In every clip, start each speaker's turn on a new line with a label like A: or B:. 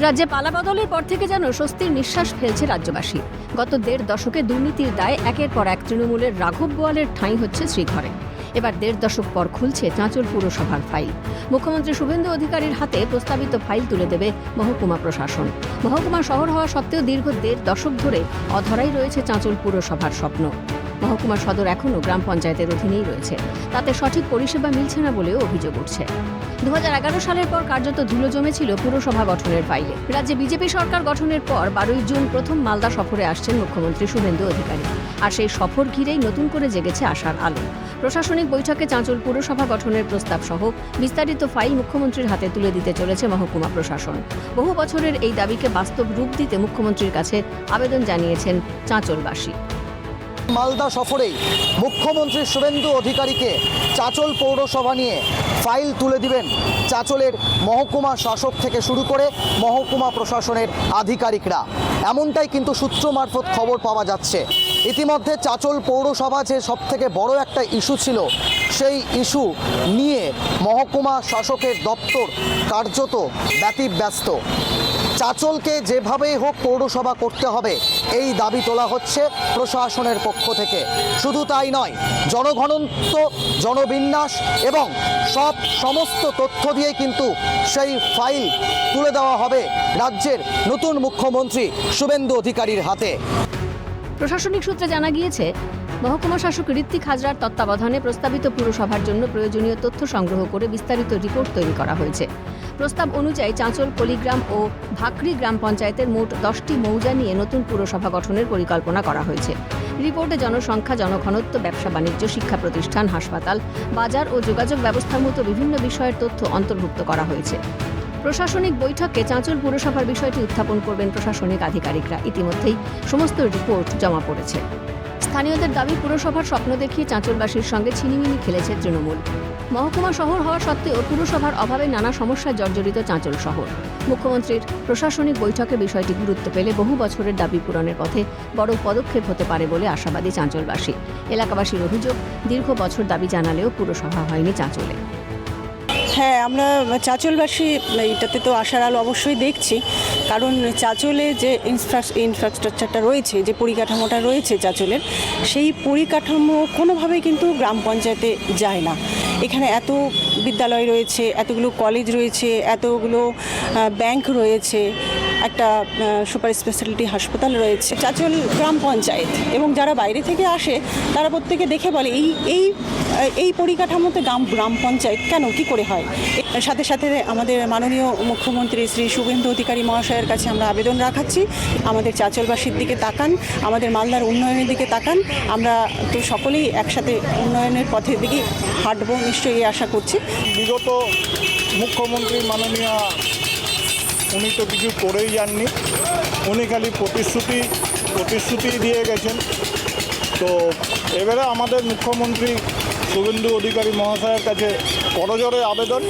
A: রাজ্যে পালাবদলের পর থেকে যেন স্বস্তির নিঃশ্বাস ফেলছে রাজ্যবাসী। গত ১.৫ দশকে দুর্নীতির দায়ে একের পর এক তৃণমূলের রাঘব বোয়ালের ঠাঁই হচ্ছে শ্রীঘরে। এবার ১.৫ দশক পর খুলছে চাঁচল পুরসভার ফাইল। মুখ্যমন্ত্রী শুভেন্দু অধিকারীর হাতে প্রস্তাবিত ফাইল তুলে দেবে মহকুমা প্রশাসন। মহকুমা শহর হওয়া সত্ত্বেও দীর্ঘ ১.৫ দশক ধরে অধরাই রয়েছে চাঁচল পুরসভার স্বপ্ন। মহকুমা সদর এখনও গ্রাম পঞ্চায়েতের অধীনেই রয়েছে, তাতে সঠিক পরিষেবা মিলছে না বলেও অভিযোগ উঠছে। ২০১১ সালের পর কার্যত ধুলো জমেছিল পুরসভা গঠনের ফাইলে। রাজ্যে বিজেপি সরকার গঠনের পর ১২ই জুন প্রথম মালদা সফরে আসছেন মুখ্যমন্ত্রী শুভেন্দু অধিকারী। আর সেই সফর ঘিরেই নতুন করে জেগেছে আশার আলো। প্রশাসনিক বৈঠকে চাঁচল পুরসভা গঠনের প্রস্তাব সহ বিস্তারিত ফাইল মুখ্যমন্ত্রীর হাতে তুলে দিতে চলেছে মহকুমা প্রশাসন। বহু বছরের এই দাবিকে বাস্তব রূপ দিতে মুখ্যমন্ত্রীর কাছে আবেদন জানিয়েছেন চাঁচলবাসী।
B: মালদা সফরেই মুখ্যমন্ত্রী শুভেন্দু অধিকারীকে চাঁচল পৌরসভা নিয়ে ফাইল তুলে দিবেন চাঁচলের মহকুমা শাসক থেকে শুরু করে মহকুমা প্রশাসনের আধিকারিকরা, এমনটাই কিন্তু সূত্র মারফত খবর পাওয়া যাচ্ছে। ইতিমধ্যে চাঁচল পৌরসভা যে সবথেকে বড় একটা ইস্যু ছিল, সেই ইস্যু নিয়ে মহকুমা শাসকের দপ্তর কার্যত ব্যতিব্যস্ত। চাঁচলকে যেভাবেই হোক পৌরসভা করতে হবে, এই দাবি তোলা হচ্ছে প্রশাসনের পক্ষ থেকে। শুধু তাই নয়, জনঘনত্ব, জনবিন্যাস এবং সমস্ত তথ্য দিয়ে কিন্তু সেই ফাইল তুলে দেওয়া হবে রাজ্যের নতুন মুখ্যমন্ত্রী শুভেন্দু অধিকারীর হাতে।
A: প্রশাসনিক সূত্রে জানা গিয়েছে, মহকুমা শাসক ঋত্বিক হাজরার তত্ত্বাবধানে প্রস্তাবিত পুরসভার জন্য প্রয়োজনীয় তথ্য সংগ্রহ করে বিস্তারিত রিপোর্ট তৈরি করা হয়েছে। প্রস্তাব অনুযায়ী চাঁচল, কলিগ্রাম ও ভাকরি গ্রাম পঞ্চায়েতের মোট ১০টি মৌজা নিয়ে নতুন পুরসভা গঠনের পরিকল্পনা করা হয়েছে। রিপোর্টে জনসংখ্যা, জনঘনত্ব, ব্যবসা বাণিজ্য, শিক্ষা প্রতিষ্ঠান, হাসপাতাল, বাজার ও যোগাযোগ ব্যবস্থার মতো বিভিন্ন বিষয়ের তথ্য অন্তর্ভুক্ত করা হয়েছে। প্রশাসনিক বৈঠকে চাঁচল পুরসভার বিষয়টি উত্থাপন করবেন প্রশাসনিক আধিকারিকরা। ইতিমধ্যেই সমস্ত রিপোর্ট জমা পড়েছে। স্থানীয়দের দাবি, পুরসভার স্বপ্ন দেখিয়ে চাঁচলবাসীর সঙ্গে ছিনিমিনি খেলেছে তৃণমূল। মহকুমা শহর হওয়া সত্ত্বেও পুরসভার অভাবে নানা সমস্যায় জর্জরিত চাঁচল শহর। মুখ্যমন্ত্রীর প্রশাসনিক বৈঠকে বিষয়টি গুরুত্ব পেলে বহু বছরের দাবি পূরণের পথে বড় পদক্ষেপ হতে পারে বলে আশাবাদী চাঁচলবাসী। এলাকাবাসীর অভিযোগ, দীর্ঘ বছর দাবি জানালেও পুরসভা হয়নি চাঁচলে।
C: হ্যাঁ, আমরা চাঁচলবাসী এটাতে তো আশার আলো অবশ্যই দেখছি, কারণ চাঁচলে যে ইনফ্রাস্ট্রাকচারটা রয়েছে, যে পরিকাঠামোটা রয়েছে চাঁচলের, সেই পরিকাঠামো কোনোভাবেই কিন্তু গ্রাম পঞ্চায়েতে যায় না। এখানে এত বিদ্যালয় রয়েছে, এতগুলো কলেজ রয়েছে, এতগুলো ব্যাংক রয়েছে, একটা সুপার স্পেশালিটি হাসপাতাল রয়েছে। চাঁচল গ্রাম পঞ্চায়েত এবং যারা বাইরে থেকে আসে তারা প্রত্যেকে দেখে বলে এই পরিকাঠামোতে গ্রাম পঞ্চায়েত কেন, কি করে হয়। সাথে সাথে আমাদের মাননীয় মুখ্যমন্ত্রী শ্রী শুভেন্দু অধিকারী মহাশয়ের কাছে আমরা আবেদন রাখাচ্ছি, আমাদের চাঁচলবাসীর দিকে তাকান, আমাদের মালদার উন্নয়নের দিকে তাকান। আমরা তো সকলেই একসাথে উন্নয়নের পথের দিকে হাঁটবো, নিশ্চয়ই আশা করছি।
D: বিগত মুখ্যমন্ত্রী মাননীয় উনি তো কিছু করেই যাননি, উনি খালি প্রতিশ্রুতি দিয়ে গেছেন। তো এবারে আমাদের মুখ্যমন্ত্রী শুভেন্দু অধিকারী মহাশয়ের কাছে করজোড়ে আবেদন,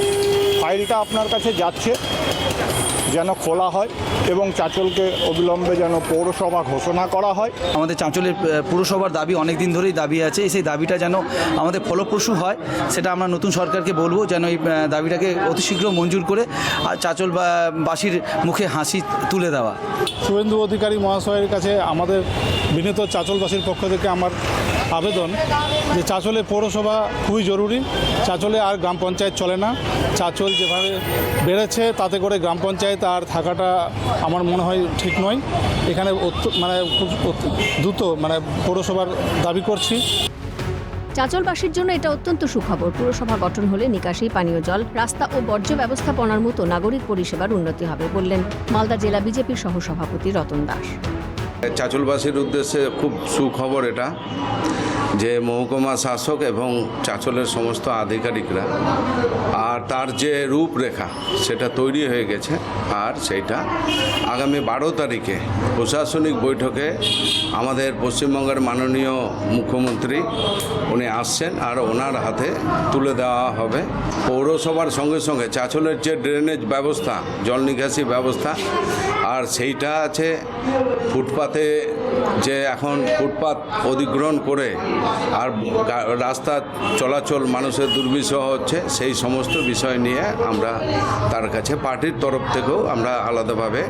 D: ফাইলটা আপনার কাছে যাচ্ছে, যেন খোলা হয় এবং চাঁচলকে অবিলম্বে যেন পৌরসভা ঘোষণা করা হয়।
E: আমাদের চাঁচলের পুরসভার দাবি অনেক দিন ধরেই দাবি আছে, সেই দাবিটা যেন আমাদের ফলপ্রসূ হয়, সেটা আমরা নতুন সরকারকে বলবো, যেন এই দাবিটাকে অতি শীঘ্র মঞ্জুর করে আর চাঁচলবাসীর মুখে হাসি তুলে দেওয়া।
D: শুভেন্দু অধিকারী মহাশয়ের কাছে আমাদের বিনীত চাঁচলবাসীর পক্ষ থেকে আমার আবেদন যে চাঁচলের পৌরসভা খুবই জরুরি। চাঁচলে আর গ্রাম পঞ্চায়েত চলে না। চাঁচল যেভাবে বেড়েছে তাতে করে গ্রাম পঞ্চায়েত আর থাকাটা আমার মনে হয় ঠিক নয়। এখানে দ্রুত পৌরসভার দাবি করছি।
A: চাঁচলবাসীর জন্য এটা অত্যন্ত সুখবর। পুরসভা গঠন হলে নিকাশি, পানীয় জল, রাস্তা ও বর্জ্য ব্যবস্থাপনার মতো নাগরিক পরিষেবার উন্নতি হবে বললেন মালদা জেলা বিজেপির সহসভাপতি রতন দাস।
F: চাঁচলবাসীর উদ্দেশ্যে খুব সুখবর এটা যে মহকুমা শাসক এবং চাঁচলের সমস্ত আধিকারিকরা আর তার যে রূপরেখা সেটা তৈরি হয়ে গেছে, আর সেইটা আগামী 12 তারিখে প্রশাসনিক বৈঠকে আমাদের পশ্চিমবঙ্গের মাননীয় মুখ্যমন্ত্রী উনি আসছেন আর ওনার হাতে তুলে দেওয়া হবে। পৌরসভার সঙ্গে সঙ্গে চাঁচলের যে ড্রেনেজ ব্যবস্থা, জল নিকাশি ব্যবস্থা, আর সেইটা আছে ফুটপাতে, যে এখন ফুটপাত অধিগ্রহণ করে আর রাস্তা চলাচল মানুষের দুর্বিষহ হচ্ছে, সেই সমস্ত বিষয় নিয়ে আমরা তার কাছে পার্টির তরফ থেকেও আমরা আলাদাভাবে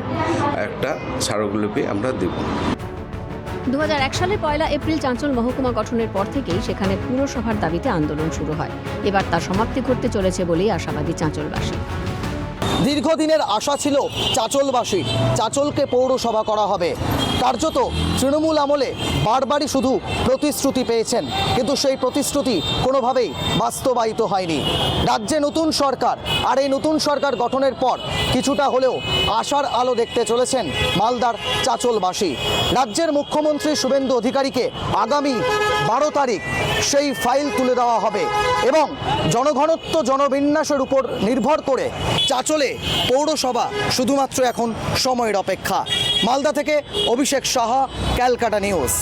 F: একটা স্মারকলিপি আমরা দেব।
A: 2001 সালের 1 এপ্রিল চাঁচল মহকুমা গঠনের পর থেকেই সেখানে পুরসভার দাবিতে আন্দোলন শুরু হয়। এবার তার সমাপ্তি ঘটতে চলেছে বলেই আশাবাদী চাঁচলবাসী।
B: দীর্ঘদিনের আশা ছিল চাঁচলবাসী, চাঁচলকে পৌরসভা করা হবে। কার্যত তৃণমূল আমলে বারবারই শুধু প্রতিশ্রুতি পেয়েছেন, কিন্তু সেই প্রতিশ্রুতি কোনোভাবেই বাস্তবায়িত হয়নি। রাজ্যে নতুন সরকার, আর এই নতুন সরকার গঠনের পর কিছুটা হলেও আশার আলো দেখতে চলেছেন মালদার চাঁচলবাসী। রাজ্যের মুখ্যমন্ত্রী শুভেন্দু অধিকারীকে আগামী 12 তারিখ সেই ফাইল তুলে দেওয়া হবে এবং জনঘনত্ব জনবিন্যাসের উপর নির্ভর করে চাঁচলে পৌরসভা শুধুমাত্র এখন সময়ের অপেক্ষা। মালদা থেকে অভিষেক সাহা, ক্যালকাটা নিউজ।